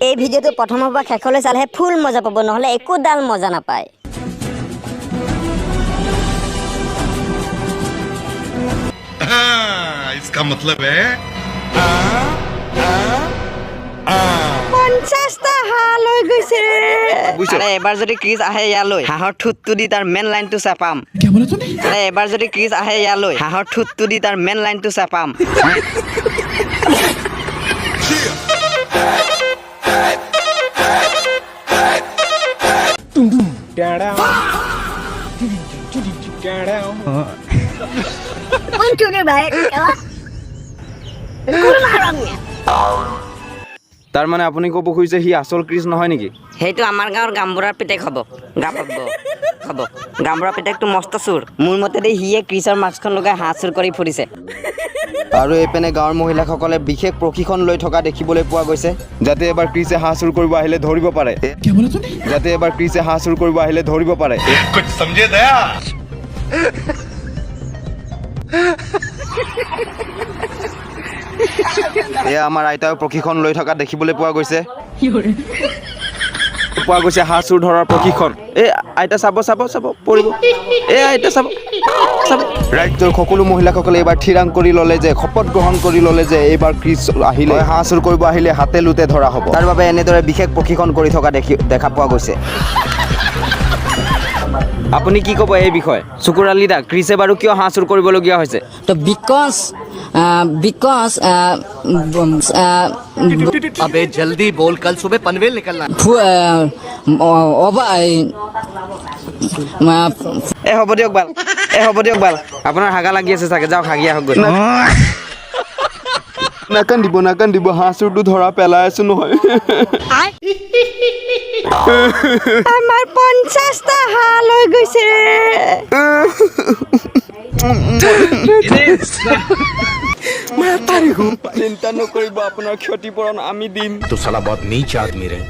এই ভিডিওটো প্ৰথমৰ পৰা শেষলৈ চালেহে ফুল মজা পাব, নহলে একো ডাল মজা নাপায়। इसका मतलब है 50টা হাঁহ লৈ গৈছে। আরে এবাৰ যদি ক্ৰিছ আহে ইয়ালৈ হাঁহৰ ঠুটটো দি তাৰ মেইন লাইনটো চাপাম। আৰে এবাৰ যদি ক্ৰিছ আহে ইয়ালৈ হাঁহৰ ঠুটটো দি তাৰ মেইন লাইনটো চাপাম। তাৰ মানে আপুনি ক'ব খুজিছে সি আচল ক্ৰিছ নহয় নেকি? সেইটো আমাৰ গাঁৱৰ গামবুঢ়াৰ পিতেক হ'ব। গামবুঢ়াৰ পিতেকটো মস্ত চোৰ। মোৰ মতেদি সিয়ে ক্ৰিছৰ মাস্কখন লগাই হাঁহ চুৰ কৰি ফুৰিছে। আৰু এইপিনে গাঁৱৰ মহিলাসকলে বিশেষ প্ৰশিক্ষণ লৈ থকা দেখিবলৈ পোৱা গৈছে, যাতে এবাৰ ক্ৰিছে হাঁহ চুৰ কৰিব আহিলে ধৰিব পাৰে। कुछ समझे दया এয়া আমাৰ আইতাও প্ৰশিক্ষণ লৈ থকা দেখিবলৈ পোৱা গৈছে। হাঁহ চুৰ ধৰাৰ প্ৰশিক্ষণ। এই আইতা চাব পৰিব। এই আইতা চাব। ৰাজ্যৰ সকলো মহিলাসকলে এইবাৰ থিৰাং কৰি ল'লে যে শপত গ্ৰহণ কৰি ল'লে যে এইবাৰ ক্ৰিছ আহিলে হাঁহ চুৰ কৰিব আহিলে হাতে লোতে ধৰা হ'ব। তাৰ বাবে এনেদৰে বিশেষ প্ৰশিক্ষণ কৰি থকা দেখা পোৱা গৈছে। আপুনি কি ক'ব এই বিষয়ে? চুকুৰালি দা, ক্ৰিছে বাৰু কিয় হাঁহ চুৰ কৰিবলগীয়া হৈছে? তো বিকজ अबे जल्दी बोल, कल सुबह पनवेल निकलना। হ'ব দিয়ক বাল। আপোনাৰ হাগা লাগি আছে চাগে, যাওক হাগি আহক গৈ। নাকান্দিব হাঁহ চুৰটো ধৰা পেলাই আছো নহয়। আমাৰ 50টা হাঁহ লৈ গৈছে। চিন্তা নকৰিব, আপোনাৰ ক্ষতিপূৰণ আমি দিম। तो साला बहुत नीच आदमी रहे।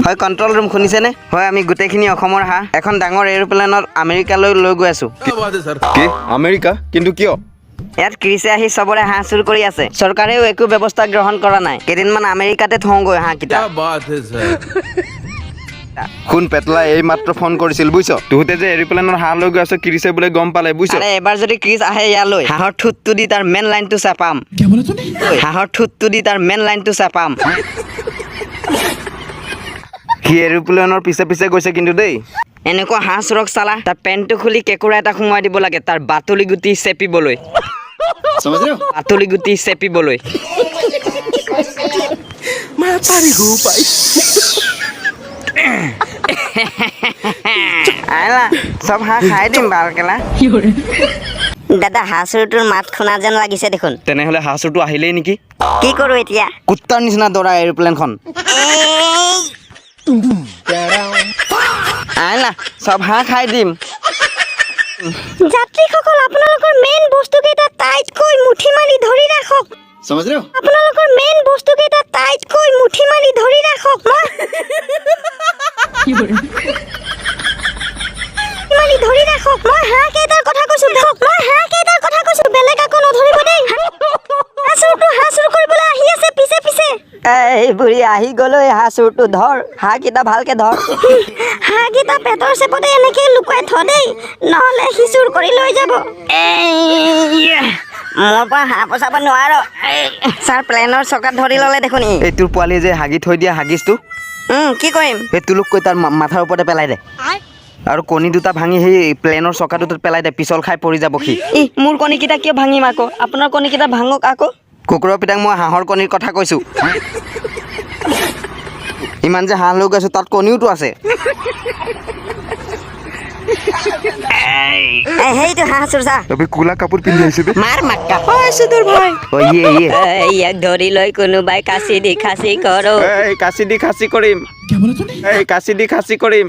হয়, কণ্ট্ৰল ৰুম শুনিছেনে? হয়, আমি গোটেইখিনি অসমৰ হাঁহ এখন ডাঙৰ এৰোপ্লেনত আমেৰিকালৈ লৈ গৈ আছো। কি আমেৰিকা? কিন্তু কিয়? ইয়াত ক্ৰিছে আহি চবৰে হাঁহ চুৰ কৰি আছে। চৰকাৰেও একো ব্যৱস্থা গ্ৰহণ কৰা নাই। কেইদিনমান আমেৰিকাতে থওঁগৈ হাঁহকেইটা। শুন পেটলাই এই মাত্ৰ ফোন কৰিছিল বুজিছ। তহঁতে যে এৰোপ্লেনৰ হাঁহ লৈ গৈ আছ, ক্ৰিছে বোলে গম পালে বুজিছ। আৰে এবাৰ যদি ক্ৰিছ আহে ইয়ালৈ হাঁহৰ ঠুটটো দি তাৰ মেইন লাইনটো চাপাম। সি এৰোপ্লেনৰ পিছে পিছে গৈছে কিন্তু দেই। এনেকুৱা হাঁহ চোৰক চালা তাৰ পেণ্টটো খুলি কেঁকুৰা এটা সোমোৱাই দিব লাগে তাৰ বাতলি গুটি চেপিবলৈ। চব হাঁহ খাই দিম বালকেলা। দাদা, হাঁহ চুৰটোৰ মাত শুনা যেন লাগিছে দেখোন। তেনেহ'লে হাঁহ চুৰটো আহিলেই নেকি? কি কৰো এতিয়া? কুত্তাৰ নিচিনা দৌৰা এৰোপ্লেনখন। চব হাঁহ খাই দিম। যাত্ৰীসকল, আপোনালোকৰ মেইন বস্তুকেইটা টাইটকৈ মুঠি মাৰি ধৰি ৰাখক। মই হাঁহ কেইটাৰ কথা কৈছো, বেলেগ একো নধৰিব দেই। হাঁহ চুৰ কৰিবলৈ আহি আছে পিছে। এই বুঢ়ী আহি গ'লৈ, হাঁহ চুৰটো ধৰ, হাঁহকেইটা ভালকে ধৰ। হাঁহকেইটা পেটৰ চেপতে এনেকে লুকুৱাই থ দেই, নহ'লে সি চুৰ কৰি লৈ যাব। মোৰ পৰা হাঁহ পচাব নোৱাৰ। ছাৰ, প্লেনৰ চকাত ধৰি ল'লে দেখোন। এই তোৰ পোৱালি যে হাগি থৈ দিয়া হাগিছটো, কি কৰিম? সেই তুলুককৈ তাৰ মাথাৰ ওপৰতে পেলাই দে। আৰু কণী দুটা ভাঙি সেই প্লেনৰ চকাটোত পেলাই দে, পিছল খাই পৰি যাব সি। মোৰ কণীকেইটা কিয় ভাঙিম আকৌ? আপোনাৰ কণীকেইটা ভাঙক আকৌ। কুকুৰৰ পিতাক মই হাঁহৰ কণীৰ কথা কৈছো। ইমান যে হাঁহ লৈ গৈছো, তাত কণীওতো আছে। সেইটো হাঁহ চুৰ যা। কোলা কাপোৰ পিন্ধি আহিছে মাৰ মাক্কা। ইয়াক ধৰি লৈ কোনোবাই কাচি দি খাচি কৰো। কাচি দি খাচি কৰিম।